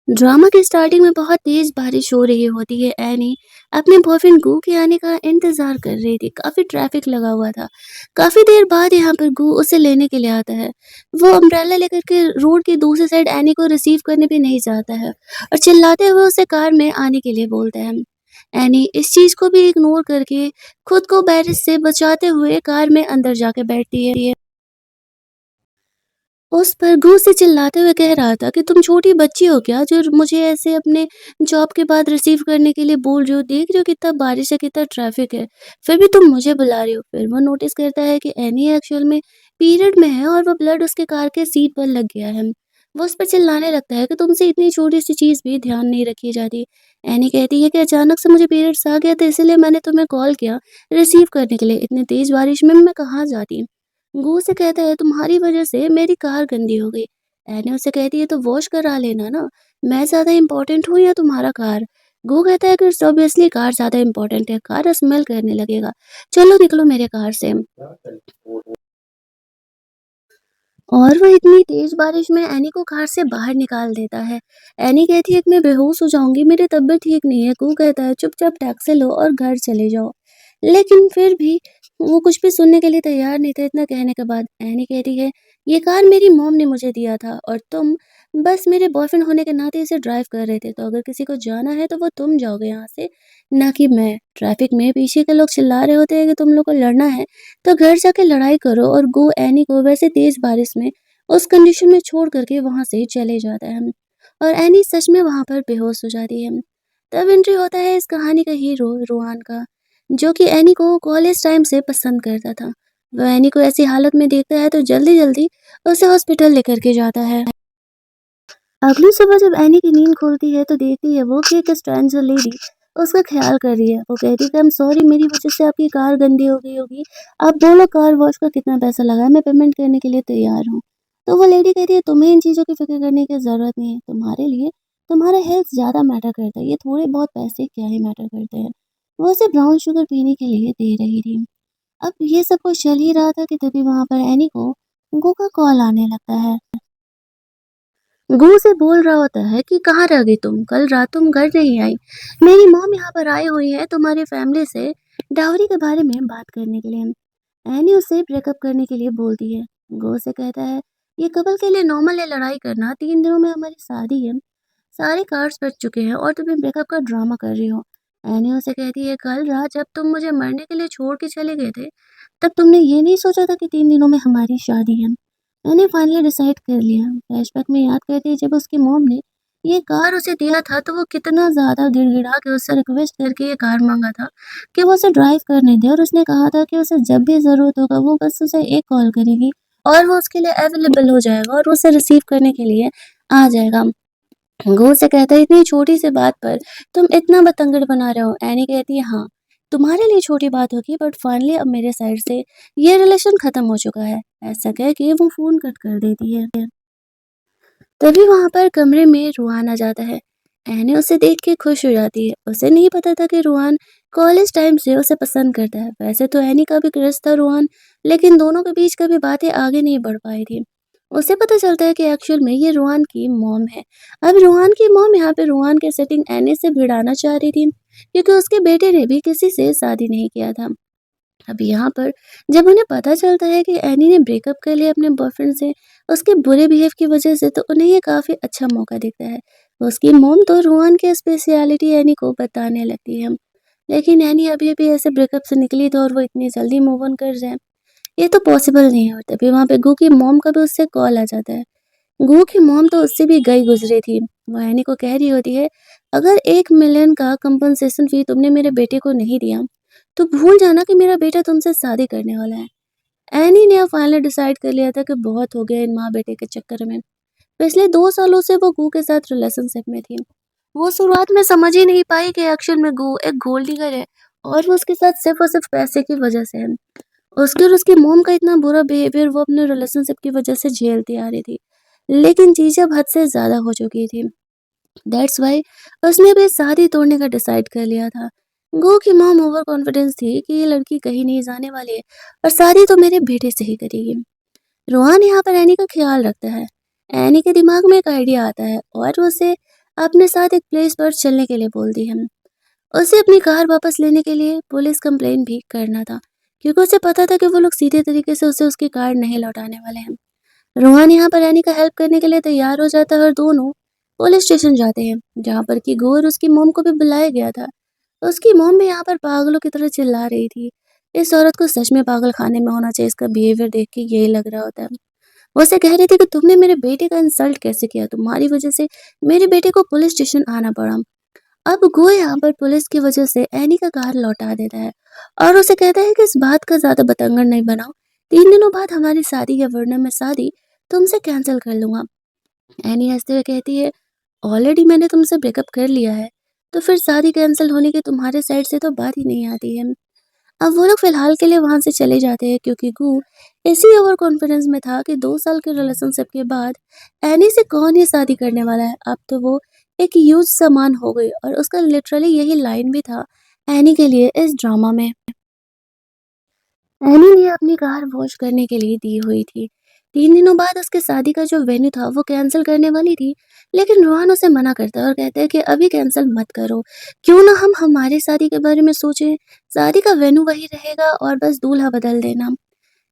Drama की starting में बहुत तेज बारिश हो रही होती है। एनी अपने बॉयफ्रेंड गू के आने का इंतजार कर रही थी। काफी ट्रैफिक लगा हुआ था। काफी देर बाद यहाँ पर गू उसे लेने के लिए आता है। वो अम्ब्रेला लेकर के रोड की दूसरी साइड एनी को रिसीव करने भी नहीं जाता है और चिल्लाते हुए उसे कार में आने के लिए बोलता है। एनी इस चीज को भी इग्नोर करके खुद को बारिश से बचाते हुए कार में अंदर जाके बैठती है। उस पर गू से चिल्लाते हुए कह रहा था कि तुम छोटी बच्ची हो क्या जो मुझे ऐसे अपने जॉब के बाद रिसीव करने के लिए बोल रहे हो। देख रहे हो कितना बारिश है, कितना ट्रैफिक है, फिर भी तुम मुझे बुला रहे हो। फिर वो नोटिस करता है कि एनी एक्चुअल में पीरियड में है और वो ब्लड उसके कार के सीट पर लग गया है। वो उस पर चिल्लाने लगता है कि तुमसे इतनी छोटी सी चीज भी ध्यान नहीं रखी जाती। एनी कहती है कि अचानक से मुझे पीरियड्स आ गया था, इसलिए मैंने तुम्हें कॉल किया रिसीव करने के लिए। इतनी तेज बारिश में मैं कहाँ जाती। गू से कहता है तुम्हारी वजह से मेरी कार गंदी हो गई। एने उससे कहती है तो वॉश करा लेना ना, मैं ज्यादा इम्पोर्टेंट हूँ या तुम्हारा कार। गू कहता है कि ऑब्वियसली कार ज्यादा इम्पोर्टेंट है, कार स्मेल करने लगेगा, चलो निकलो मेरे कार से। और वो इतनी तेज बारिश में एनी को कार से बाहर निकाल देता है। एनी कहती है कि मैं बेहोश हो जाऊंगी, मेरी तबीयत ठीक नहीं है। कू कहता है चुपचाप टैक्सी लो और घर चले जाओ। लेकिन फिर भी वो कुछ भी सुनने के लिए तैयार नहीं था। इतना कहने के बाद एनी कहती है ये कार मेरी मॉम ने मुझे दिया था और तुम बस मेरे बॉयफ्रेंड होने के नाते इसे ड्राइव कर रहे थे, तो अगर किसी को जाना है तो वो तुम जाओगे यहाँ से, ना कि मैं। ट्रैफिक में पीछे के लोग चिल्ला रहे होते हैं कि तुम लोग को लड़ना है तो घर जाके लड़ाई करो। और गो एनी को वैसे तेज बारिश में उस कंडीशन में छोड़ करके वहां से चले जाता है और एनी सच में वहां पर बेहोश हो जाती है। तब एंट्री होता है इस कहानी का हीरो रुआन का, जो कि एनी को कॉलेज टाइम से पसंद करता था। वह एनी को ऐसी हालत में देखता है तो जल्दी जल्दी उसे हॉस्पिटल लेकर के जाता है। अगली सुबह जब एनी की नींद खुलती है तो देखती है वो कि एक स्ट्रेंजर लेडी उसका ख्याल कर रही है। वो कहती है कि आई एम सॉरी, मेरी वजह से आपकी कार गंदी हो गई होगी, आप बोलो कार वॉश का कितना पैसा लगा है, मैं पेमेंट करने के लिए तैयार हूँ। तो वो लेडी कहती है तुम्हें इन चीज़ों की फिक्र करने की ज़रूरत नहीं है, तुम्हारे लिए तुम्हारा हेल्थ ज़्यादा मैटर करता है, ये थोड़े बहुत पैसे क्या ही मैटर करते हैं। वो उसे ब्राउन शुगर पीने के लिए दे रही थी। अब ये सब कुछ चल ही रहा था कि तभी वहां पर एनी को गो का कॉल आने लगता है। गू से बोल रहा होता है कि कहाँ रह गई तुम, कल रात तुम घर नहीं आई। मेरी मॉम यहाँ पर आई हुई है तुम्हारी फैमिली से डाउरी के बारे में बात करने के लिए। एनी उसे ब्रेकअप करने के लिए बोलती है। गो से कहता है ये कपल के लिए नॉर्मल है लड़ाई करना, 3 दिनों में हमारी शादी है, सारे कार्ड्स बच चुके हैं और तुम्हें ब्रेकअप का ड्रामा कर रही हो। एनी उसे कहती है कल रात जब तुम मुझे मरने के लिए छोड़ के चले गए थे, तब तुमने ये नहीं सोचा था कि 3 दिनों में हमारी शादी है। मैंने फाइनली डिसाइड कर लिया। फ्लैशबैक में याद करती है जब उसकी मॉम ने ये कार उसे दिया था तो वो कितना ज़्यादा गिड़गिड़ा के उससे रिक्वेस्ट करके ये कार मांगा था कि वो उसे ड्राइव करने दे, और उसने कहा था कि उसे जब भी ज़रूरत होगा वो बस उसे एक कॉल करेगी और वो उसके लिए अवेलेबल हो जाएगा और उसे रिसीव करने के लिए आ जाएगा। गौर से कहता है इतनी छोटी सी बात पर तुम इतना बतंगड़ बना रहे हो। एनी कहती है हाँ, तुम्हारे लिए छोटी बात होगी बट फाइनली अब मेरे साइड से ये रिलेशन खत्म हो चुका है। ऐसा कह के वो फोन कट कर देती है। तभी वहां पर कमरे में रुहान आ जाता है। एनी उसे देख के खुश हो जाती है। उसे नहीं पता था कि रुहान कॉलेज टाइम से उसे पसंद करता है। वैसे तो एनी का भी क्रश था रुहान, लेकिन दोनों के बीच कभी बातें आगे नहीं बढ़ पाई थी। उसे पता चलता है कि एक्चुअल में ये रुहान की मॉम है। अब रुहान की मॉम यहाँ पे रुहान के सेटिंग एनी से भिड़ाना चाह रही थी, क्योंकि उसके बेटे ने भी किसी से शादी नहीं किया था। अब यहाँ पर जब उन्हें पता चलता है कि एनी ने ब्रेकअप कर लिया अपने बॉयफ्रेंड से उसके बुरे बिहेव की वजह से, तो उन्हें ये काफ़ी अच्छा मौका दिखता है। उसकी मोम तो रोहन की स्पेशलिटी एनी को बताने लगती है, लेकिन एनी अभी अभी ऐसे ब्रेकअप से निकली तो और वो इतनी जल्दी मूव ऑन कर जाए, ये तो पॉसिबल नहीं है। तभी वहाँ पे गू की मोम का भी उससे कॉल आ जाता है। गू की मोम तो उससे भी गई गुजरी थी। वो एनी को कह रही होती है अगर 1 मिलियन का कंपनसेशन फी तुमने मेरे बेटे को नहीं दिया तो भूल जाना कि मेरा बेटा तुमसे शादी करने वाला है। एनी ने अब फाइनली डिसाइड कर लिया था कि बहुत हो गया इन माँ बेटे के चक्कर में। पिछले 2 सालों से वो गू के साथ रिलेशनशिप में थी। वो शुरुआत में समझ ही नहीं पाई कि एक्चुअल में गू एक गोल्ड डिगर है और वो उसके साथ सिर्फ और सिर्फ पैसे की वजह से है। उसके और उसकी मोम का इतना बुरा बिहेवियर वो अपने रिलेशनशिप की वजह से झेलती आ रही थी, लेकिन चीजें अब हद से ज्यादा हो चुकी थी। दैट्स वाई उसने भी शादी तोड़ने का डिसाइड कर लिया था। गो की मॉम ओवर कॉन्फिडेंस थी कि ये लड़की कहीं नहीं जाने वाली है और शादी तो मेरे बेटे से ही करेगी। रोहान यहाँ पर एनी का ख्याल रखता है। एनी के दिमाग में एक आइडिया आता है और वो उसे अपने साथ एक प्लेस पर चलने के लिए बोल दी है। उसे अपनी कार वापस लेने के लिए पुलिस कंप्लेंट भी करना था, क्योंकि उसे पता था कि वो लोग सीधे तरीके से उसे उसकी कार नहीं लौटाने वाले हैं। रोहन यहाँ पर एनी का हेल्प करने के लिए तैयार हो जाता है और दोनों पुलिस स्टेशन जाते हैं, जहाँ पर कि गो और उसकी मोम को भी बुलाया गया था। उसकी मोम भी यहाँ पर पागलों की तरह चिल्ला रही थी। इस औरत को सच में पागल खाने में होना चाहिए, इसका बिहेवियर देख के यही लग रहा होता है। वो उसे कह रही थी कि तुमने मेरे बेटे का इंसल्ट कैसे किया, तुम्हारी वजह से मेरे बेटे को पुलिस स्टेशन आना पड़ा। अब गो यहाँ पर पुलिस की वजह से एनी का कार लौटा देता है और उसे कहता है कि इस बात का ज्यादा बतंगड़ नहीं बनाओ, 3 दिनों बाद हमारी शादी है, वरना मैं शादी तुमसे कैंसिल कर लूंगा। एनी हंसते हुए कहती है, ऑलरेडी मैंने तुमसे ब्रेकअप कर लिया है, तो फिर शादी कैंसिल होने की तुम्हारे साइड से तो बात ही नहीं आती है। अब वो लोग फिलहाल के लिए वहां से चले जाते हैं, क्योंकि गू इसी ओवर कॉन्फिडेंस में था कि 2 साल के रिलेशनशिप के बाद एनी से कौन ही शादी करने वाला है। अब तो वो एक यूज सामान हो गई और उसका लिटरली यही लाइन भी था एनी के लिए इस ड्रामा में। एनी ने अपनी कार वॉश करने के लिए दी हुई थी। 3 दिनों बाद उसके शादी का जो वेन्यू था वो कैंसिल करने वाली थी, लेकिन रोहन उसे मना करता है और कहता है कि अभी कैंसिल मत करो, क्यों ना हम हमारे शादी के बारे में सोचें, शादी का वेन्यू वही रहेगा और बस दूल्हा बदल देना।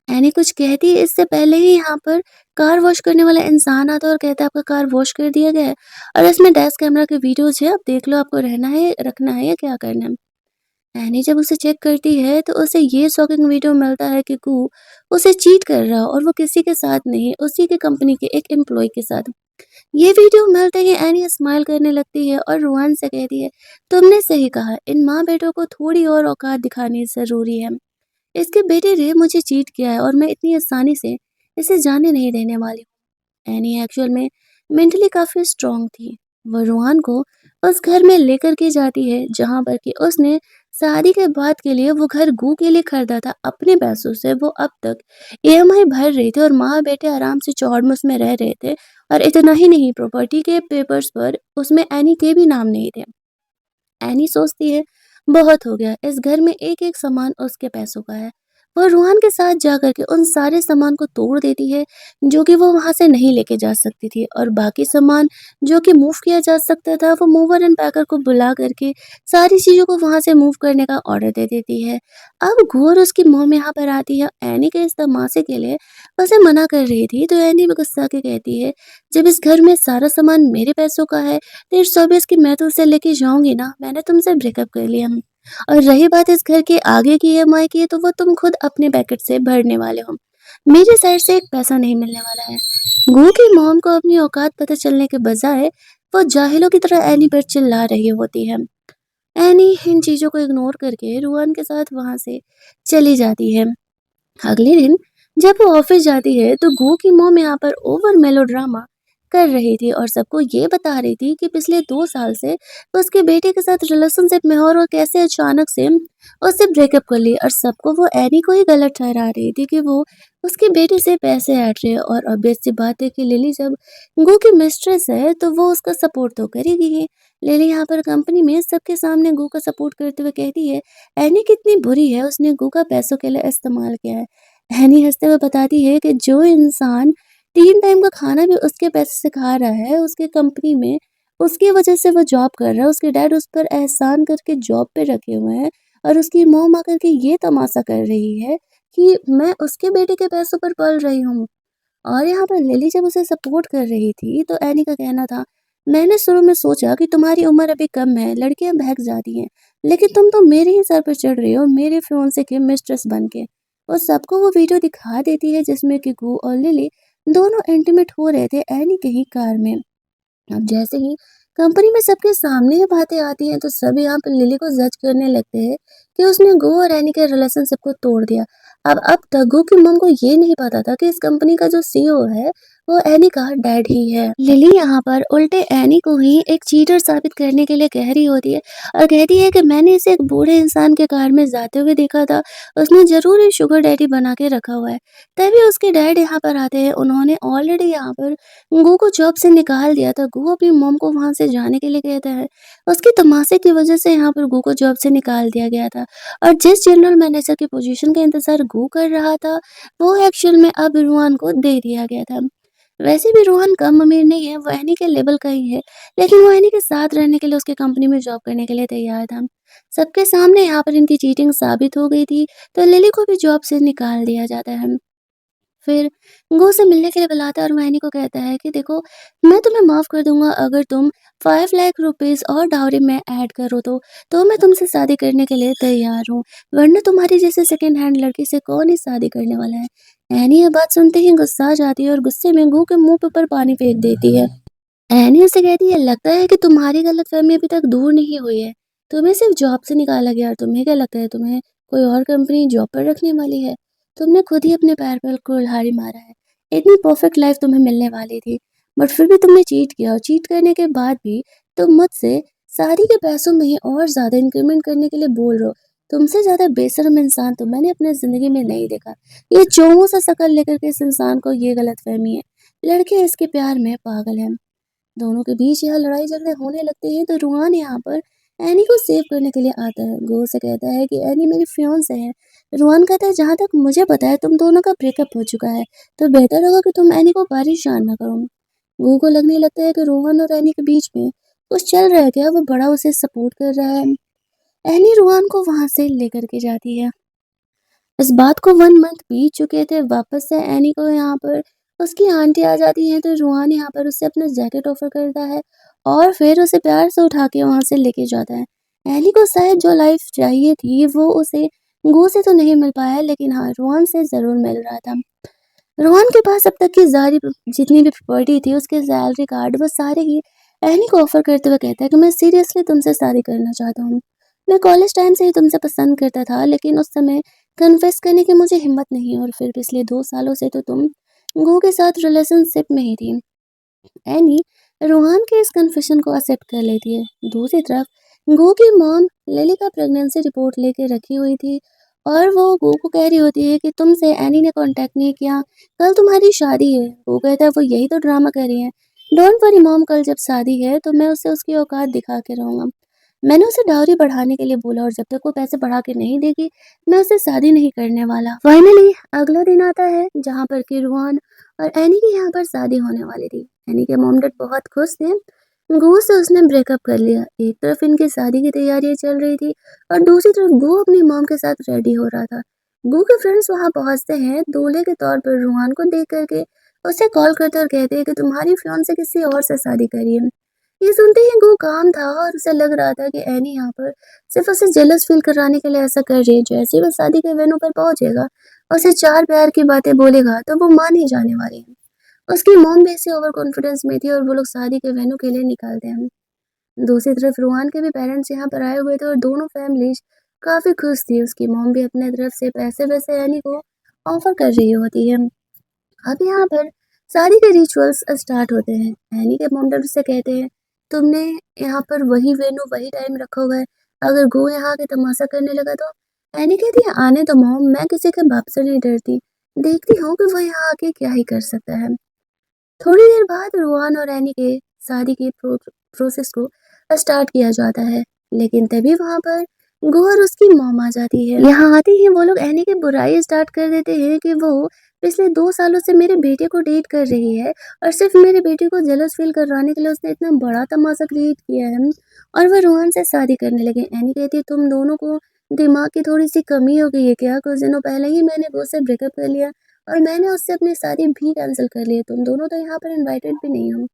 एनी कुछ कहती है इससे पहले ही यहाँ पर कार वॉश करने वाला इंसान आता है और कहता है आपका कार वॉश कर दिया गया है और इसमें डैश कैमरा के वीडियोज है, आप देख लो आपको रहना है, रखना है या क्या करना है। एनी जब उसे चेक करती है तो उसे ये शॉकिंग वीडियो मिलता है कि कू उसे चीट कर रहा और वो किसी के साथ नहीं, उसी के कंपनी के एक एम्प्लॉय के साथ। ये वीडियो मिलते ही एनी स्माइल करने लगती है और रोहन से कहती है, तुमने सही कहा, इन माँ बेटों को थोड़ी और औकात दिखानी जरूरी है। इसके बेटे ने मुझे चीट किया है और मैं इतनी आसानी से इसे जाने नहीं देने वाली हूँ। एनी एक्चुअल में मेंटली काफी स्ट्रांग थी। वो रोहान को उस घर में लेकर के जाती है जहां पर कि उसने शादी के बाद के लिए वो घर गू के लिए खरीदा था अपने पैसों से। वो अब तक ईएमआई भर रहे थे और माँ बेटे आराम से चौड़ में रह रहे थे। और इतना ही नहीं, प्रॉपर्टी के पेपर्स पर उसमें एनी के भी नाम नहीं थे। एनी सोचती है बहुत हो गया, इस घर में एक एक सामान उसके पैसों का है। वो रूहान के साथ जाकर के उन सारे सामान को तोड़ देती है जो कि वो वहां से नहीं लेके जा सकती थी, और बाकी सामान जो कि मूव किया जा सकता था वो मूवर एंड पैकर को बुला करके सारी चीजों को वहां से मूव करने का ऑर्डर दे देती है। अब घोर उसकी मॉम यहाँ पर आती है एनी के इस तमाशे के लिए उसे मना कर रही थी, तो एनी भी गुस्सा के कहती है, जब इस घर में सारा सामान मेरे पैसों का है तो इट्स ऑब्वियस कि मैं तो उसे लेके जाऊंगी ना, मैंने तुमसे ब्रेकअप कर लिया। और रही बात इस घर के आगे की ईएमआई की, तो वो तुम खुद अपने पैकेट से भरने वाले हो, मेरी साइड से एक पैसा नहीं मिलने वाला है। गू की मॉम को अपनी औकात पता चलने के बजाय वो जाहिलों की तरह एनी पर चिल्ला रही होती है। एनी इन चीजों को इग्नोर करके रुआन के साथ वहां से चली जाती है। अगले दिन जब वो ऑफिस जाती है तो गो की मॉम यहाँ पर ओवर मेलोड्रामा कर रही थी और सबको ये बता रही थी कि पिछले 2 साल से वो उसके बेटे के साथ रिलेशनशिप में है और वो कैसे अचानक से उससे ब्रेकअप कर ली, और सबको वो एनी को ही गलत ठहरा रही थी कि वो उसके बेटे से पैसे ऐड रहे। और ऑब्वियस सी बात है कि लिली जब गो की मिस्ट्रेस है तो वो उसका सपोर्ट तो करेगी ही। लिली यहाँ पर कंपनी में सबके सामने गो का सपोर्ट करते हुए कहती है एनी कितनी बुरी है, उसने गो का पैसों के लिए इस्तेमाल किया है। हनी हंसते हुए बताती है कि जो इंसान 3 टाइम का खाना भी उसके पैसे से खा रहा है उसके कंपनी में, उसकी वजह से वो जॉब कर रहा है, उसके डैड उस पर एहसान करके जॉब पे रखे हुए हैं, और उसकी मॉम आकर के ये तमाशा कर रही है कि मैं उसके बेटे के पैसों पर पल रही हूँ। और यहाँ पर लिली जब उसे सपोर्ट कर रही थी तो एनी का कहना था, मैंने शुरू में सोचा कि तुम्हारी उम्र अभी कम है, लड़कियां बहक जाती हैं, लेकिन तुम तो मेरे ही सर पर चढ़ रही हो मेरे फियांसे के मिस्ट्रेस बन के। और सबको वो वीडियो दिखा देती है जिसमें कि गू और लिली दोनों इंटीमेट हो रहे थे एनी के ही कार में। अब जैसे ही कंपनी में सबके सामने ये बातें आती हैं तो सब यहाँ पर लिली को जज करने लगते हैं कि उसने गो और एनी के रिलेशनशिप को तोड़ दिया। अब तक गो की मम को ये नहीं पता था कि इस कंपनी का जो सीईओ है वो एनी का डैड ही है। लिली यहाँ पर उल्टे एनी को ही एक चीटर साबित करने के लिए कह रही होती है और कहती है कि मैंने इसे एक बूढ़े इंसान के कार में जाते हुए देखा था, उसने जरूर ही शुगर डैडी बना के रखा हुआ है। तभी उसके डैड यहाँ पर आते हैं, उन्होंने ऑलरेडी यहाँ पर गू को जॉब से निकाल दिया था। गू अपनी मॉम को वहां से जाने के लिए कहता है, उसके तमाशे की वजह से यहाँ पर गू को जॉब से निकाल दिया गया था। और जिस जनरल मैनेजर की पोजीशन का इंतजार गू कर रहा था वो एक्चुअल में अब रुआन को दे दिया गया था। वैसे भी रोहन कम अमीर नहीं है, वो एनी के लेवल का ही है, लेकिन वो एनी के साथ रहने के लिए उसकी कंपनी में जॉब करने के लिए तैयार था। सबके सामने यहाँ पर इनकी चीटिंग साबित हो गई थी, तो लिली को भी जॉब से निकाल दिया जाता है। फिर वो उसे मिलने के लिए बुलाता है और वो एनी को कहता है कि देखो, मैं तुम्हें माफ़ कर दूँगा अगर तुम 5 लाख रुपीज़ और डाउरी में ऐड करो तो मैं तुमसे शादी करने के लिए तैयार हूँ, वरना तुम्हारी जैसे सेकंड हैंड लड़की से कौन ही शादी करने वाला है। एनी ये बात सुनते ही गुस्सा आ जाती है और गुस्से में गू के मुँह के ऊपर पानी फेंक देती है। एनी उसे कहती है, लगता है कि तुम्हारी गलतफ़हमी अभी तक दूर नहीं हुई है। तुम्हें सिर्फ़ जॉब से निकाला गया और तुम्हें क्या लगता है तुम्हें कोई और कंपनी जॉब पर रखने वाली है? तुमने खुद ही अपने पैर पर कुल्हाड़ी मारा है। इतनी परफ़ेक्ट लाइफ़ तुम्हें मिलने वाली थी, बट फिर भी तुमने चीट किया और चीट करने के बाद भी तुम मुझसे शादी के पैसों में ही और ज़्यादा इंक्रीमेंट करने के लिए बोल रहे हो। तुमसे ज़्यादा बेशर्म इंसान तो मैंने अपने ज़िंदगी में नहीं देखा। ये चौङों सा शक्ल लेकर के इस इंसान को ये गलतफ़हमी है। लड़के इसके प्यार में पागल हैं। दोनों के बीच यहाँ लड़ाई झगड़े होने लगते हैं तो रूहान यहाँ पर एनी को सेव करने के लिए आता है। गो से कहता है कि एनी मेरी फियांसे है। रूहान कहता है, जहाँ तक मुझे पता है तुम दोनों का ब्रेकअप हो चुका है, तो बेहतर होगा कि तुम एनी को परेशान ना करो। गो को लगने लगता है कि रोहन और एनी के बीच में कुछ चल रहा है क्या, वो बड़ा उसे सपोर्ट कर रहा है। एनी रूहान को वहां से लेकर के जाती है। इस बात को 1 मंथ बीत चुके थे, वापस से एनी को यहाँ पर उसकी आंटी आ जाती हैं, तो रूहान यहाँ पर उससे अपना जैकेट ऑफ़र करता है और फिर उसे प्यार से उठा के वहाँ से लेके जाता है। एनी को शायद जो लाइफ़ चाहिए थी, वो उसे गो से तो नहीं मिल पाया, लेकिन हाँ, रूहान से ज़रूर मिल रहा था। रोहन के पास अब तक की सारी जितनी भी प्रॉपर्टी थी, उसके सैलरी कार्ड, वो सारे ही एनी को ऑफर करते हुए कहता है कि मैं सीरियसली तुमसे शादी करना चाहता हूँ। मैं कॉलेज टाइम से ही तुमसे पसंद करता था, लेकिन उस समय कन्फेस करने की मुझे हिम्मत नहीं, और फिर पिछले 2 सालों से तो तुम गो के साथ रिलेशनशिप में ही थी। एनी रोहान के इस कन्फेशन को एक्सेप्ट कर लेती है। दूसरी तरफ गो की मॉम लिली का प्रेगनेंसी रिपोर्ट लेके रखी हुई थी और वो गो को कह रही होती है कि तुमसे एनी ने कांटेक्ट नहीं किया, कल तुम्हारी शादी है। वो कहता है वो यही तो ड्रामा कर रही है। डोंट वरी मॉम, कल जब शादी है तो मैं उसे उसकी औकात दिखा के रहूँगा। मैंने उसे डाउरी बढ़ाने के लिए बोला और जब तक वो पैसे बढ़ा के नहीं देगी, मैं उससे शादी नहीं करने वाला। फाइनली अगला दिन आता है जहाँ पर कि रुहान और एनी की यहाँ पर शादी होने वाली थी। एनी के मॉम डैड बहुत खुश थे। गो से उसने ब्रेकअप कर लिया। एक तरफ इनकी शादी की तैयारियां चल रही थी और दूसरी तरफ गो अपनी मॉम के साथ रेडी हो रहा था। गो के फ्रेंड्स वहां पहुंचते हैं दूल्हे के तौर पर रुहान को देख करके उसे कॉल करते और कहते हैं कि तुम्हारी फियांसे किसी और से शादी करी है। ये सुनते ही गो काम था और उसे लग रहा था कि एनी यहाँ पर सिर्फ उसे जेलस फील कराने के लिए ऐसा कर रही है। जैसे ही वो शादी के वेन्यू पर पहुंचेगा और उसे चार प्यार की बातें बोलेगा तो वो मान ही जाने वाली है। उसकी मॉम भी ऐसे ओवर कॉन्फिडेंस में थी और वो लोग शादी के वेन्यू के लिए निकलते हैं। दूसरी तरफ रूहान के भी पेरेंट्स यहाँ पर आए हुए थे और दोनों फैमिलीज काफी खुश थी। उसकी मॉम भी अपने तरफ से पैसे वैसे एनी को ऑफर कर रही होती है। अब यहाँ पर शादी के रिचुअल्स स्टार्ट होते हैं। एनी के मॉम डैड उससे कहते हैं, तुमने यहाँ पर वही वेन्यू वही टाइम रखा हुआ है, अगर गो यहाँ आके तमाशा करने लगा तो। एनी कहती है, आने तो मॉम, मैं किसी के बाप से नहीं डरती, देखती हूँ कि वो यहाँ आके क्या ही कर सकता है। थोड़ी देर बाद रोहान और एनी के शादी की प्रोसेस को स्टार्ट किया जाता है, लेकिन तभी वहां पर गो और उसकी मॉम आ जाती है। यहाँ आते ही वो लोग एनी की बुराई स्टार्ट कर देते हैं कि वो पिछले 2 सालों से मेरे बेटे को डेट कर रही है और सिर्फ मेरे बेटे को जेलस फील करवाने के लिए उसने इतना बड़ा तमाशा क्रिएट किया है और वो रोहन से शादी करने लगे। एनी कहती है, तुम दोनों को दिमाग की थोड़ी सी कमी हो गई है क्या? कुछ दिनों पहले ही मैंने गो से ब्रेकअप कर लिया और मैंने उससे अपनी शादी भी कैंसिल कर ली है। तुम दोनों तो यहाँ पर इनवाइटेड भी नहीं हो।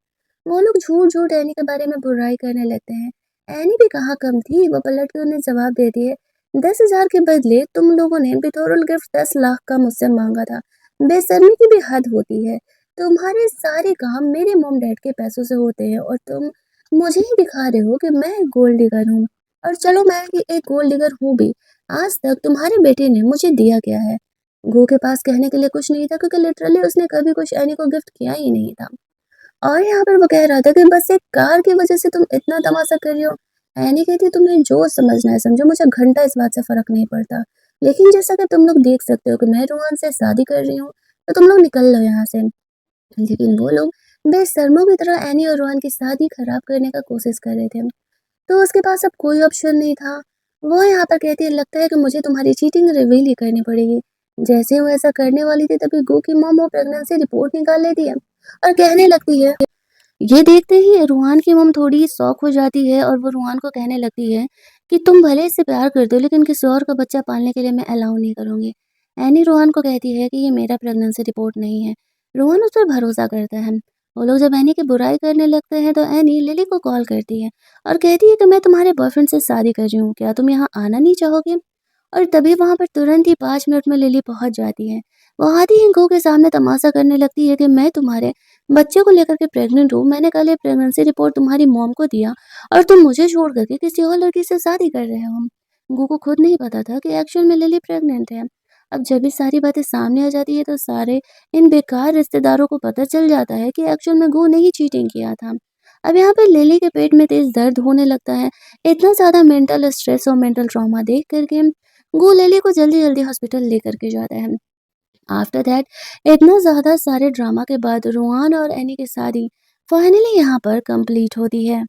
वो लोग झूठ-झूठ एनी के बारे में बुराई करने लगते हैं। एनी भी कहाँ कम थी, वो पलट के उन्हें जवाब देती है, 10,000 के बदले तुम लोगों ने बेतौल गिफ्ट 10 लाख का मुझसे माँगा था। बेशर्मी की भी हद होती है। तुम्हारे सारे काम मेरे मॉम-डैड के पैसों से होते हैं और तुम मुझे ही दिखा रहे हो कि मैं एक गोल्ड डिगर हूँ। और चलो मैं कि एक गोल्ड डिगर हूँ भी, आज तक तुम्हारे बेटे ने मुझे दिया क्या है? गो के पास कहने के लिए कुछ नहीं था क्योंकि लिटरली उसने कभी कुछ एनी को गिफ्ट किया ही नहीं था। और यहाँ पर वो कह रहा था कि बस एक कार की वजह से तुम इतना तमाशा कर रही हो। एनी कहती, तुम्हें जो समझना है समझो, मुझे घंटा इस बात से फर्क नहीं पड़ता। लेकिन जैसा कि तुम लोग देख सकते हो कि मैं रोहन से शादी कर रही हूँ, तो तुम लोग निकल लो यहाँ से। लेकिन वो लोग बेशर्मों की तरह एनी और रोहन की शादी खराब करने का कोशिश कर रहे थे। तो उसके पास अब कोई ऑप्शन नहीं था। वो यहाँ पर कहती है, लगता है कि मुझे तुम्हारी चीटिंग रिवील ही करनी पड़ेगी। जैसे वो ऐसा करने वाली थी तभी गो की मॉम वो प्रेगनेंसी रिपोर्ट निकाल लेती है और कहने लगती है। ये देखते ही रूहान की मॉम थोड़ी शॉक हो जाती है और वो रूहान को कहने लगती है कि तुम भले इससे प्यार करते हो लेकिन किसी और का बच्चा पालने के लिए मैं अलाउ नहीं करूँगी। एनी रूहान को कहती है कि ये मेरा प्रेगनेंसी रिपोर्ट नहीं है। रूहान उस पर भरोसा करता है। वो लोग जब एनी की बुराई करने लगते हैं तो एनी लिली को कॉल करती है और कहती है कि मैं तुम्हारे बॉयफ्रेंड से शादी कर रही हूँ, क्या तुम यहाँ आना नहीं चाहोगे? और तभी वहाँ पर तुरंत ही 5 मिनट में लिली पहुँच जाती है। वो आते ही गो के सामने तमाशा करने लगती है कि मैं तुम्हारे बच्चे को लेकर के प्रेग्नेंट हूँ। मैंने कल ये प्रेगनेंसी रिपोर्ट तुम्हारी मॉम को दिया और तुम मुझे छोड़ कर के किसी और लड़की से शादी कर रहे हो। गो को खुद नहीं पता था कि एक्चुअल में लिली प्रेग्नेंट है। अब जब ये सारी बातें सामने आ जाती है तो सारे इन बेकार रिश्तेदारों को पता चल जाता है कि एक्चुअल में गो ने ही चीटिंग किया था। अब यहाँ पे लिली के पेट में तेज दर्द होने लगता है। इतना ज़्यादा मेंटल स्ट्रेस और मेंटल ट्रॉमा देख कर के वो लिली को जल्दी-जल्दी हॉस्पिटल लेकर के जाता है। आफ्टर दैट इतना ज़्यादा सारे ड्रामा के बाद रोहान और एनी की शादी फाइनली यहाँ पर कंप्लीट होती है।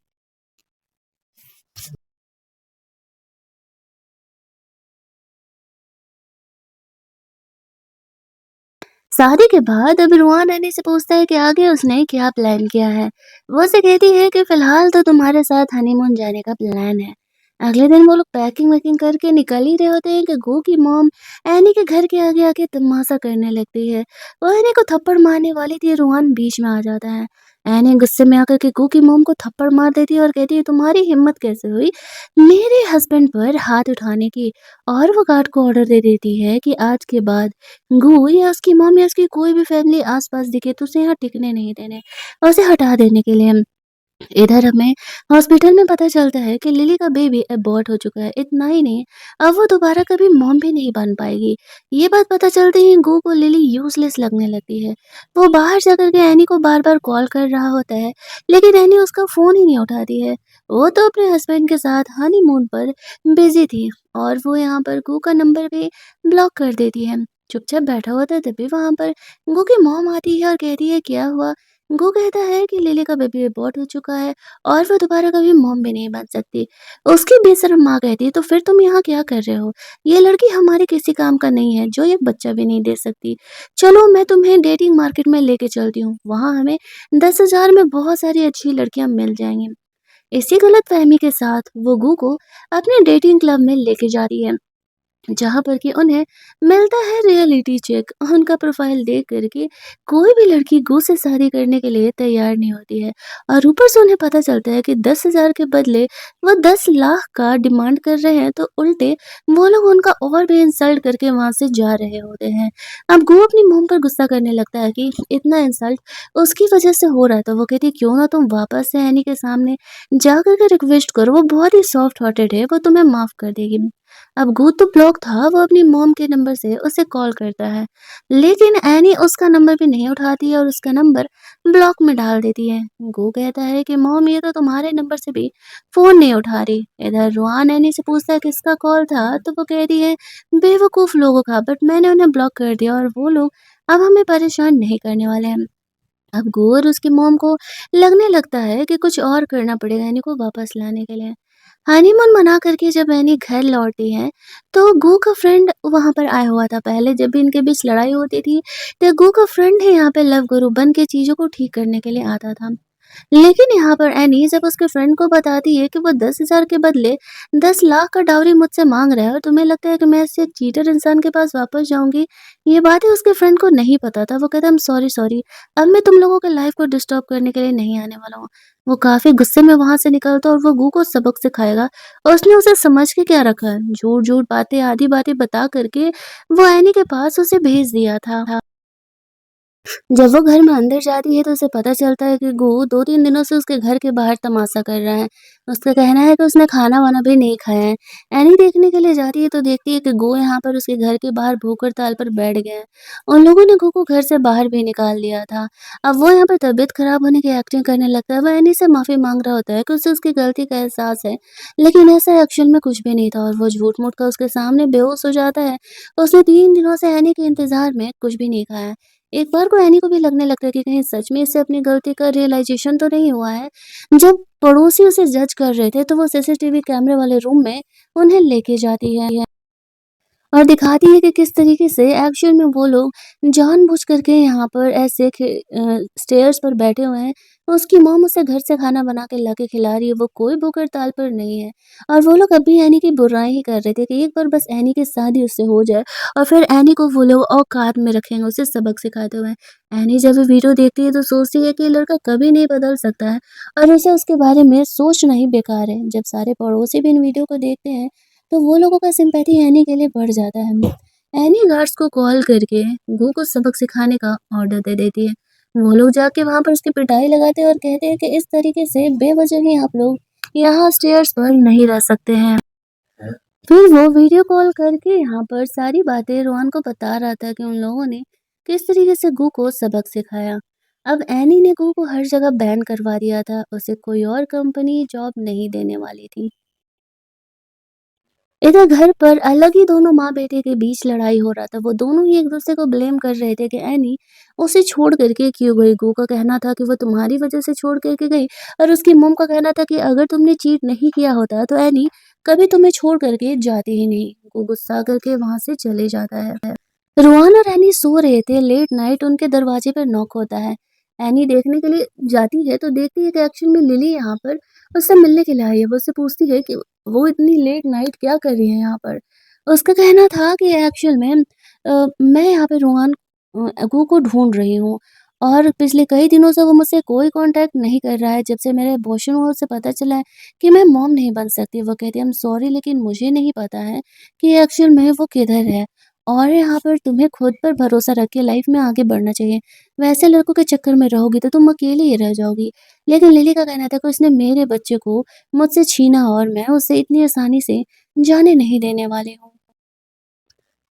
शादी के बाद अब रोहान एनी से पूछता है कि आगे उसने क्या प्लान किया है। वो उसे कहती है कि फिलहाल तो तुम्हारे साथ हनीमून जाने का प्लान है। अगले दिन वो लोग पैकिंग वैकिंग करके निकल ही रहे होते हैं कि गो की मॉम एनी के घर के आगे आके तमाशा करने लगती है। वो एनी को थप्पड़ मारने वाली थी, रोहान बीच में आ जाता है। एनी गुस्से में आकर के गो की मॉम को थप्पड़ मार देती है और कहती है तुम्हारी हिम्मत कैसे हुई मेरे हस्बैंड पर हाथ उठाने की। और वो गार्ड को ऑर्डर दे देती है कि आज के बाद गू या उसकी मॉम या उसकी कोई भी फैमिली आस-पास दिखे तो उसे यहाँ टिकने नहीं देने और उसे हटा देने के लिए। इधर हमें हॉस्पिटल में पता चलता है कि लिली का बेबी अबॉर्ट हो चुका है। इतना ही नहीं, अब वो दोबारा कभी मॉम भी नहीं बन पाएगी। ये बात पता चलते ही गो को लिली यूज़लेस लगने लगती है। वो बाहर जाकर के एनी को बार-बार कॉल कर रहा होता है, लेकिन एनी उसका फ़ोन ही नहीं उठाती है। वो तो अपने हस्बैंड के साथ हनीमून पर बिज़ी थी और वो यहाँ पर गो का नंबर भी ब्लॉक कर देती है। चुपचाप बैठा होता है तभी वहाँ पर गो की मॉम आती है और कहती है क्या हुआ? गो कहता है कि लिली का बेबी अबॉर्ट हो चुका है और वो दोबारा कभी मॉम भी नहीं बन सकती। उसकी बेशर्म माँ कहती है तो फिर तुम यहाँ क्या कर रहे हो? ये लड़की हमारे किसी काम का नहीं है जो एक बच्चा भी नहीं दे सकती। चलो मैं तुम्हें डेटिंग मार्केट में लेके चलती हूँ। वहाँ हमें 10,000 में बहुत सारी अच्छी लड़कियाँ मिल जाएँगी। इसी गलतफ़हमी के साथ वो गू को अपने डेटिंग क्लब में लेके जाती है। जहाँ पर कि उन्हें मिलता है रियलिटी चेक। उनका प्रोफाइल देख कर के कोई भी लड़की गो से शादी करने के लिए तैयार नहीं होती है और ऊपर से उन्हें पता चलता है कि 10,000 के बदले वो 10 लाख का डिमांड कर रहे हैं तो उल्टे वो लोग उनका और भी इंसल्ट करके वहाँ से जा रहे होते हैं। अब गो अपनी मोम पर गुस्सा करने लगता है कि इतना इंसल्ट उसकी वजह से हो रहा है तो वो कहती है क्यों ना तुम वापस से एनी के सामने जा कर के रिक्वेस्ट करो, वो बहुत ही सॉफ्ट हार्टेड है, वो तुम्हें माफ़ कर देगी। अब गू तो ब्लॉक था, वो अपनी मॉम के नंबर से उसे कॉल करता है, लेकिन एनी उसका नंबर भी नहीं उठाती है और उसका नंबर ब्लॉक में डाल देती है। गू कहता है कि मॉम ये तो तुम्हारे नंबर से भी फ़ोन नहीं उठा रही। इधर रुआन एनी से पूछता है किसका कॉल था, तो वो कहती है बेवकूफ़ लोगों का, बट मैंने उन्हें ब्लॉक कर दिया और वो लोग अब हमें परेशान नहीं करने वाले हैं। अब गो और उसकी मॉम को लगने लगता है कि कुछ और करना पड़ेगा एनी को वापस लाने के लिए। हनीमून मना करके जब एनी घर लौटती है, तो गो का फ्रेंड वहाँ पर आया हुआ था। पहले जब भी इनके बीच लड़ाई होती थी, तो गो का फ्रेंड ही यहाँ पे लव गुरु बन के चीज़ों को ठीक करने के लिए आता था। लेकिन यहाँ पर एनी जब उसके फ्रेंड को बताती है कि वो 10,000 के बदले 10 लाख का डाउरी मुझसे माँग रहा है और तुम्हें लगता है कि मैं ऐसे चीटर इंसान के पास वापस जाऊँगी, ये बातें उसके फ्रेंड को नहीं पता था। वो कहता है, "आई एम सॉरी सॉरी, अब मैं तुम लोगों के लाइफ़ को डिस्टर्ब करने के लिए नहीं आने वाला हूँ।" वो काफ़ी गुस्से में वहाँ से निकलता है और वो गू को सबक सिखाएगा और उसने उसे समझ के क्या रखा है, झूठ-झूठ बातें, आधी बातें बता कर के वो एनी के पास उसे भेज दिया था। जब वो घर में अंदर जाती है तो उसे पता चलता है कि गो 2-3 दिनों से उसके घर के बाहर तमाशा कर रहा है। उसका कहना है कि उसने खाना-वाना भी नहीं खाया है। एनी देखने के लिए जाती है तो देखती है कि गो यहाँ पर उसके घर के बाहर भूख हड़ताल पर बैठ गया है। उन लोगों ने गो को घर से बाहर भी निकाल दिया था। अब वो यहाँ पर तबीयत खराब होने की एक्टिंग करने लगता है। वो एनी से माफ़ी माँग रहा होता है कि उसे उसकी गलती का एहसास है, लेकिन ऐसा एक्चुअल में कुछ भी नहीं था और वो झूठ-मूठ कर उसके सामने बेहोश हो जाता है। उसने 3 दिनों से एनी के इंतज़ार में कुछ भी नहीं खाया। एक बार को एनी को भी लगने लगता है कि कहीं सच में इसे अपनी गलती का रियलाइज़ेशन तो नहीं हुआ है। जब पड़ोसी उसे जज कर रहे थे, तो वो सीसीटीवी कैमरे वाले रूम में उन्हें लेके जाती है। और दिखाती है कि किस तरीके से एक्चुअल में वो लोग जानबूझ करके यहाँ पर ऐसे स्टेयर्स पर बैठे हुए हैं। उसकी मॉम उसे घर से खाना बना के ला के खिला रही है, वो कोई भूख हड़ताल पर नहीं है। और वो लोग अभी एनी की बुराई ही कर रहे थे कि एक बार बस एनी की शादी उससे हो जाए और फिर एनी को वो लोग औकात में रखेंगे, उसे सबक सिखाते हुए। एनी जब ये वीडियो देखती है तो सोचती है कि ये लड़का कभी नहीं बदल सकता है और उसे उसके बारे में सोचना ही बेकार है। जब सारे पड़ोसी भी इन वीडियो को देखते हैं तो वो लोगों का सिंपैथी एनी के लिए बढ़ जाता है। एनी गार्ड्स को कॉल करके गो को सबक सिखाने का ऑर्डर दे देती है। वो लोग जाके वहाँ पर उसकी पिटाई लगाते हैं और कहते हैं कि इस तरीके से बेवजह ही आप लोग यहाँ स्टेयर्स पर नहीं रह सकते हैं। फिर वो वीडियो कॉल करके यहाँ पर सारी बातें रोहन को बता रहा था कि उन लोगों ने किस तरीके से गू को सबक सिखाया। अब एनी ने गू को हर जगह बैन करवा दिया था, उसे कोई और कंपनी जॉब नहीं देने वाली थी। इधर घर पर अलग ही दोनों माँ-बेटे के बीच लड़ाई हो रहा था। वो दोनों ही एक-दूसरे को ब्लेम कर रहे थे कि एनी उसे छोड़ कर के क्यों गई। गू का कहना था कि वो तुम्हारी वज़ह से छोड़ कर के गई और उसकी मॉम का कहना था कि अगर तुमने चीट नहीं किया होता तो एनी कभी तुम्हें छोड़ कर के जाती ही नहीं। गू गुस्सा करके वहाँ से चले जाता है। रोहन और एनी सो रहे थे, लेट नाइट उनके दरवाजे पर नॉक होता है। एनी देखने के लिए जाती है तो देखती है कि एक्चुअल में लिली यहाँ पर उससे मिलने के लिए आई है। वो उससे पूछती है कि वो इतनी लेट नाइट क्या कर रही है यहाँ पर? उसका कहना था कि एक्चुअल में मैं यहाँ पे रोहन अग्गू को ढूँढ रही हूँ और पिछले कई दिनों से वो मुझसे कोई कॉन्टैक्ट नहीं कर रहा है। जब से मेरे अबॉर्शन हुआ उसे पता चला है कि मैं मॉम नहीं बन सकती। वो कहती है आई एम सॉरी लेकिन मुझे नहीं पता है कि एक्चुअल में वो किधर है। और यहाँ पर तुम्हें खुद पर भरोसा रख के लाइफ में आगे बढ़ना चाहिए। वैसे लड़कों के चक्कर में रहोगी तो तुम अकेली ही रह जाओगी। लेकिन लिली का कहना था कि उसने मेरे बच्चे को मुझसे छीना और मैं उसे इतनी आसानी से जाने नहीं देने वाली हूँ।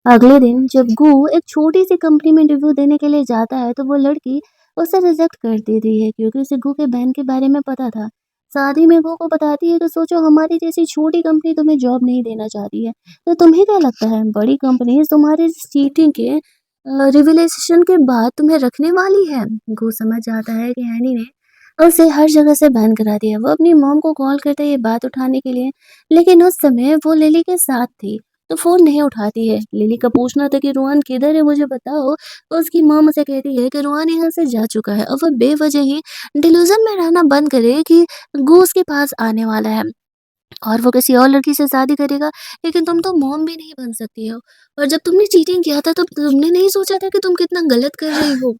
अगले दिन जब गू एक छोटी-सी कंपनी में इंटरव्यू देने के लिए जाता है, तो वो लड़की उसे रिजेक्ट कर देती है क्योंकि उसे गू के बहन के बारे में पता था। साथ ही में गू को बताती है कि सोचो हमारी जैसी छोटी कंपनी तुम्हें जॉब नहीं देना चाहती है, तो तुम्हें क्या लगता है बड़ी कंपनीज़ तुम्हारी चीटिंग के रिवलाइज़ेशन के बाद तुम्हें रखने वाली है? गू समझ जाता है कि एनी ने उसे हर जगह से बैन करा दिया। वो अपनी मॉम को कॉल करता है ये बात उठाने के लिए, लेकिन उस समय वो लिली के साथ थी। तो फ़ोन नहीं उठाती है। लिली का पूछना था कि रोहन किधर है मुझे बताओ, तो उसकी मॉम उसे कहती है कि रोहन यहाँ से जा चुका है और वो बेवजह ही डिल्यूज़न में रहना बंद करे कि गू उसके पास आने वाला है और वो किसी और लड़की से शादी करेगा, लेकिन तुम तो मॉम भी नहीं बन सकती हो और जब तुमने चीटिंग किया था, तो तुमने नहीं सोचा था कि तुम कितना गलत कर रही हो।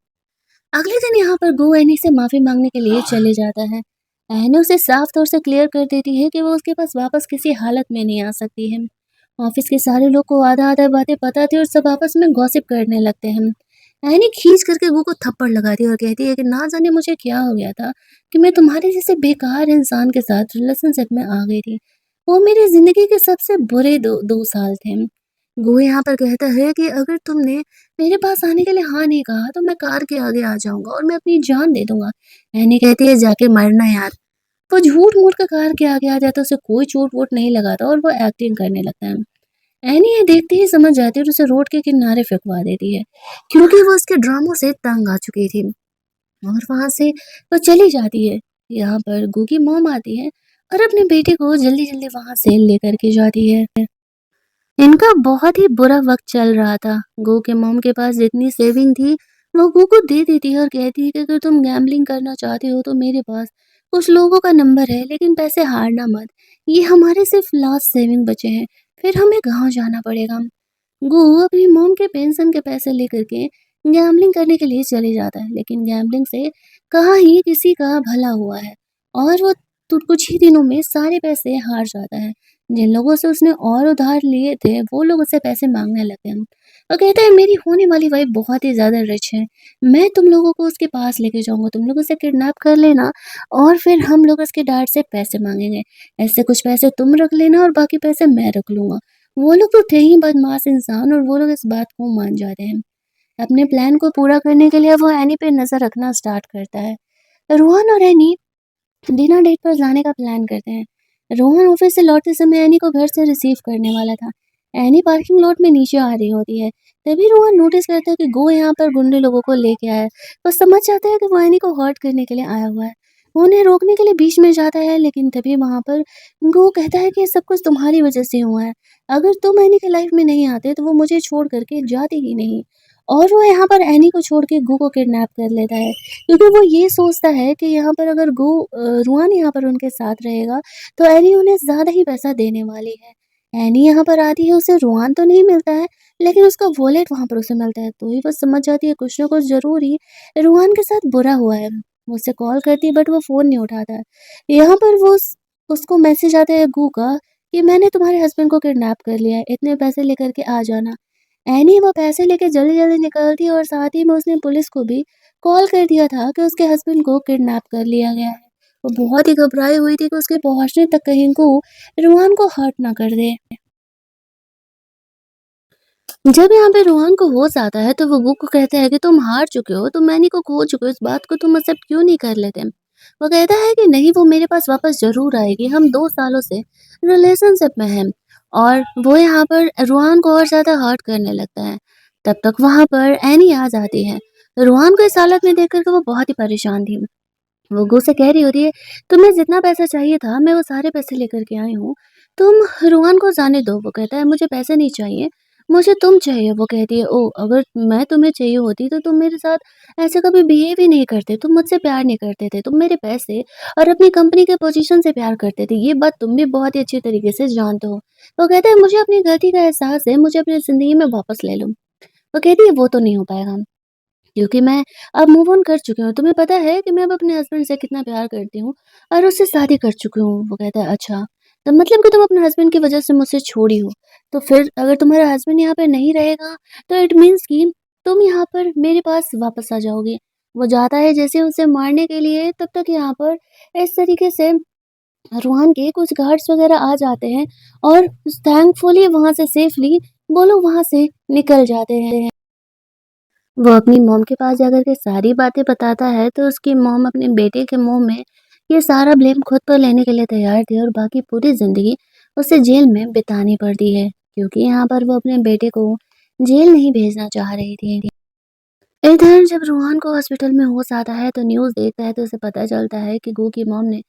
अगले दिन यहाँ पर गो एनी से माफ़ी माँगने के लिए चले जाता है। एनी उसे साफ तौर से क्लियर कर देती है कि वो उसके पास वापस किसी हालत में नहीं आ सकती है। ऑफिस के सारे लोग को आधा-आधा बातें पता थी और सब आपस में गॉसिप करने लगते हैं। एनी खींच करके गो को थप्पड़ लगाती है और कहती है कि ना जाने मुझे क्या हो गया था कि मैं तुम्हारे जैसे बेकार इंसान के साथ रिलेशनशिप में आ गई थी। वो मेरी ज़िंदगी के सबसे बुरे 2 साल थे। गो यहाँ पर कहता है कि अगर तुमने मेरे पास आने के लिए हाँ नहीं कहा तो मैं कार के आगे आ जाऊँगा और मैं अपनी जान दे दूँगा। एनी कहती है जाके मरना यार। वो झूठ-मूठ के कार के आगे आ जाता है, उसे कोई चोट-वोट नहीं लगाता और वो एक्टिंग करने लगता है। एनी ये देखते ही समझ जाती है और उसे रोड के किनारे फेंकवा देती है, क्योंकि वो उसके ड्रामों से तंग आ चुकी थी और वहाँ से वो चली जाती है। यहाँ पर गू की मॉम आती है और अपने बेटे को जल्दी-जल्दी वहाँ से लेकर के जाती है। इनका बहुत ही बुरा वक़्त चल रहा था। गो के मॉम के पास जितनी सेविंग थी, वो गो को दे देती है और कहती है कि अगर तुम गैम्बलिंग करना चाहते हो तो मेरे पास कुछ लोगों का नंबर है, लेकिन पैसे हारना मत। ये हमारे सिर्फ़ लास्ट सेविंग बचे हैं, फिर हमें गाँव जाना पड़ेगा। गो अपनी मॉम के पेंशन के पैसे लेकर के गैम्बलिंग करने के लिए चले जाता है, लेकिन गैम्बलिंग से कहाँ ही किसी का भला हुआ है और वो तो कुछ ही दिनों में सारे पैसे हार जाता है। जिन लोगों से उसने और उधार लिए थे, वो लोग उससे पैसे माँगने लगे हैं। वो कहता है मेरी होने वाली वाइफ़ बहुत ही ज़्यादा रिच है, मैं तुम लोगों को उसके पास लेके जाऊँगा, तुम लोग उसे किडनैप कर लेना और फिर हम लोग उसके डैड से पैसे माँगेंगे। ऐसे कुछ पैसे तुम रख लेना और बाकी पैसे मैं रख लूँगा। वो लोग तो थे ही बदमाश इंसान और वो लोग इस बात को मान जाते हैं। अपने प्लान को पूरा करने के लिए वो एनी पे नज़र रखना स्टार्ट करता है। रोहन और एनी डिनर डेट पर जाने का प्लान करते हैं। रोहन ऑफिस से लौटते समय एनी को घर से रिसीव करने वाला था। एनी पार्किंग लॉट में नीचे आ रही होती है। तभी रोहन नोटिस करता है कि गो यहाँ पर गुंडे लोगों को लेके आया है। वो समझ जाता है कि वो एनी को हर्ट करने के लिए आया हुआ है। वो उन्हें रोकने के लिए बीच में जाता है, लेकिन तभी वहाँ पर गो कहता है कि सब कुछ तुम्हारी वज़ह से हुआ है। अगर तुम एनी की लाइफ़ में नहीं आते तो वो मुझे छोड़ कर के जाती ही नहीं। और वो यहाँ पर एनी को छोड़ के गो को किडनैप कर लेता है, क्योंकि वो ये सोचता है कि यहाँ पर अगर रुआन यहाँ पर उनके साथ रहेगा, तो एनी उन्हें ज़्यादा ही पैसा देने वाली है। एनी यहाँ पर आती है, उसे रुआन तो नहीं मिलता है, लेकिन उसका वॉलेट वहाँ पर उसे मिलता है, तो ही वो समझ जाती है कुछ ना कुछ ज़रूर ही रुआन के साथ बुरा हुआ है। वो उसे कॉल करती है, बट वो फ़ोन नहीं उठाता है। यहाँ पर वो उस उसको मैसेज आता है गू का कि मैंने तुम्हारे हस्बैंड को किडनैप कर लिया है, इतने पैसे लेकर के आ जाना। एनी वो पैसे लेके जल्दी-जल्दी निकलती है और साथ ही में उसने पुलिस को भी कॉल कर दिया था कि उसके हस्बैंड को किडनैप कर लिया गया है। वो बहुत ही घबराई हुई थी कि उसके पहुँचने तक कहीं को रुआन को हर्ट ना कर दे। जब यहाँ पे रोहन को होश आता है तो वो गु को कहता है कि तुम हार चुके हो, तुम मैनी को खो चुके हो, इस बात को तुम एक्सेप्ट क्यों नहीं कर लेते? वो कहता है कि नहीं, वो मेरे पास वापस ज़रूर आएगी, हम 2 सालों से रिलेशनशिप में हैं। और वो यहाँ पर रोहन को और ज़्यादा हर्ट करने लगता है। तब तक वहाँ पर एनी आ जाती है। रोहन को इस हालत में देख कर के वो बहुत ही परेशान थी। वो गो से कह रही होती है, तुम्हें जितना पैसा चाहिए था मैं वो सारे पैसे लेकर के आई हूँ, तुम रोहन को जाने दो। वो कहता है मुझे पैसे नहीं चाहिए, मुझे तुम चाहिए। वो कहती है, ओह! अगर मैं तुम्हें चाहिए होती तो तुम मेरे साथ ऐसे कभी बिहेव ही नहीं करते, तुम मुझसे प्यार नहीं करते थे, तुम मेरे पैसे और अपनी कंपनी के पोज़ीशन से प्यार करते थे। ये बात तुम भी बहुत ही अच्छे तरीके से जानते हो। वो कहता है, मुझे अपनी गलती का एहसास है, मुझे अपनी ज़िंदगी में वापस ले लो। वो कहती है, वो तो नहीं हो पाएगा। क्योंकि मैं अब मूव ऑन कर चुकी हूँ। तुम्हें पता है कि मैं अब अपने हस्बैंड से कितना प्यार करती हूँ और उससे शादी कर चुकी हूँ। वो कहता है, अच्छा, तो मतलब कि तुम अपने हस्बैंड की वज़ह से मुझसे छोड़ी हो। तो फिर अगर तुम्हारा हस्बैंड यहाँ पे नहीं रहेगा, तो इट मीन्स कि तुम यहाँ पर मेरे पास वापस आ जाओगी। वो जाता है जैसे उसे मारने के लिए, तब तक यहाँ पर इस तरीके से रूहान के कुछ गार्ड्स वग़ैरह आ जाते हैं और थैंकफुली वहाँ से सेफली वो लोग वहाँ से निकल जाते हैं। वो अपनी मॉम के पास जाकर के सारी बातें बताता है, तो उसकी मॉम अपने बेटे के मुँह में ये सारा ब्लेम खुद पर लेने के लिए तैयार थी और बाकी पूरी ज़िंदगी उसे जेल में बितानी पड़ती है, क्योंकि यहाँ पर वो अपने बेटे को जेल नहीं भेजना चाह रही थी। इधर जब रूहान को हॉस्पिटल में होश आता है तो न्यूज़ देखता है, तो उसे पता चलता है कि गो की मॉम ने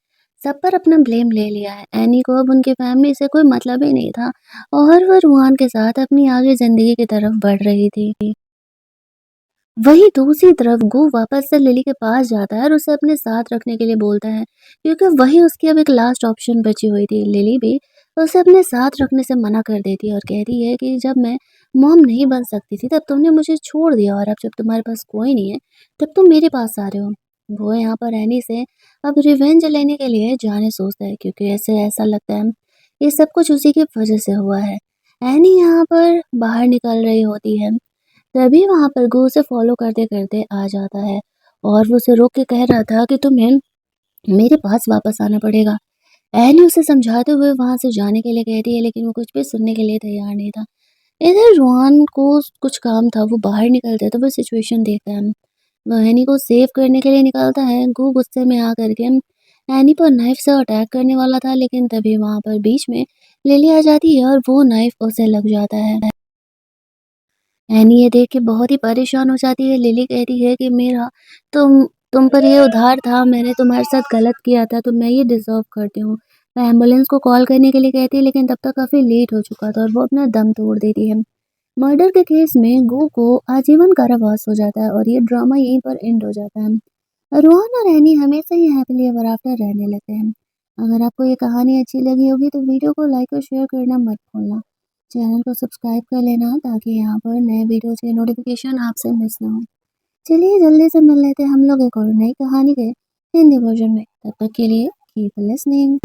सब पर अपना ब्लेम ले लिया है। एनी को अब उनकी फैमिली से कोई मतलब ही नहीं था और वो रूहान के साथ अपनी आगे ज़िंदगी की तरफ बढ़ रही थी। वहीं दूसरी तरफ गू वापस से लिली के पास जाता है और उसे अपने साथ रखने के लिए बोलता है, क्योंकि वही उसकी अब एक लास्ट ऑप्शन बची हुई थी। लिली भी उसे अपने साथ रखने से मना कर देती है और कहती है कि जब मैं मॉम नहीं बन सकती थी तब तुमने मुझे छोड़ दिया, और अब जब तुम्हारे पास कोई नहीं है तब तुम मेरे पास आ रहे हो। वो यहाँ पर एनी से अब रिवेंज लेने के लिए जाने सोचता है, क्योंकि ऐसे ऐसा लगता है ये सब कुछ उसी की वजह से हुआ है। एनी यहाँ पर बाहर निकल रही होती है, तभी वहाँ पर गो उसे फ़ॉलो करते-करते आ जाता है और वो उसे रोक के कह रहा था कि तुम्हें मेरे पास वापस आना पड़ेगा। एली उसे समझाते हुए वहाँ से जाने के लिए कहती है, लेकिन वो कुछ भी सुनने के लिए तैयार नहीं था। इधर रोहन को कुछ काम था, वो बाहर निकलता है तो वो सिचुएशन देखता है। वो एनी को सेव करने के लिए निकलता है। गो गुस्से में आकर के एनी पर नाइफ से अटैक करने वाला था, लेकिन तभी वहाँ पर बीच में लिली आ जाती है और वो नाइफ उसे लग जाता है। एनी ये देख के बहुत ही परेशान हो जाती है। लिली कहती है कि मेरा तुम पर ये उधार था, मैंने तुम्हारे साथ गलत किया था, तो मैं ये डिज़र्व करती हूँ। वो एम्बुलेंस को कॉल करने के लिए कहती है, लेकिन तब तक काफ़ी लेट हो चुका था और वो अपना दम तोड़ देती है। मर्डर के केस में गो को आजीवन कारावास हो जाता है और ये ड्रामा यहीं पर एंड हो जाता है। रोहन और एनी हमेशा ही हैप्पीली एवर आफ्टर रहने लगते हैं। अगर आपको ये कहानी अच्छी लगी होगी तो वीडियो को लाइक और शेयर करना मत भूलना। चैनल को सब्सक्राइब कर लेना ताकि यहाँ पर नए वीडियोज़ के नोटिफिकेशन आपसे मिस ना हो। चलिए जल्दी से मिल लेते हैं हम लोग एक और नई कहानी के हिंदी वर्जन में। तब तक के लिए कीप लिसनिंग।